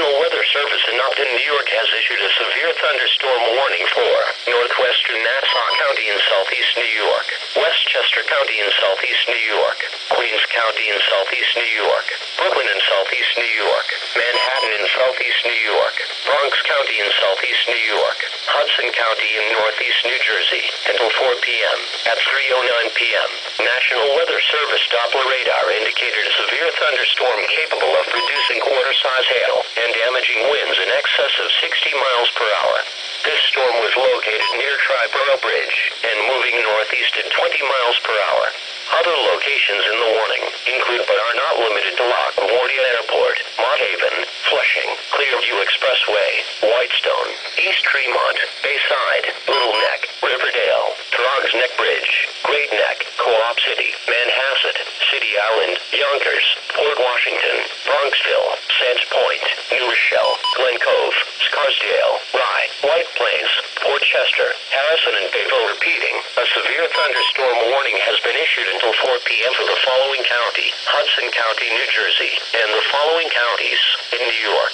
National Weather Service in Upton, New York has issued a severe thunderstorm warning for northwestern Nassau County in southeast New York, Westchester County in southeast New York, Queens County in southeast New York, Brooklyn in southeast New York, Manhattan in southeast New York, Bronx County in southeast New York, Hudson County in northeast New Jersey until 4 p.m. At 3:09 p.m., National Weather Service Doppler radar indicated a severe thunderstorm capable of producing quarter-size hail and damaging winds in excess of 60 miles per hour. This storm was located near Triborough Bridge and moving northeast at 20 miles per hour. Other locations in the warning include but are not limited to LaGuardia Airport, Mott Haven, Flushing, Clearview Expressway, Whitestone, East Tremont, Bayside, Little Neck, Riverdale, Troggs Neck Bridge, Great Neck, Co-op City, Manhasset, City Island, Yonkers, Port Washington, Bronxville, Sands Point, New Rochelle, Glen Cove, Scarsdale, Rye, White Plains, Port Chester, Harrison, and Bayville. Repeating, a severe thunderstorm warning has been issued until 4 p.m. for the following county: Hudson County, New Jersey, and the following counties in New York: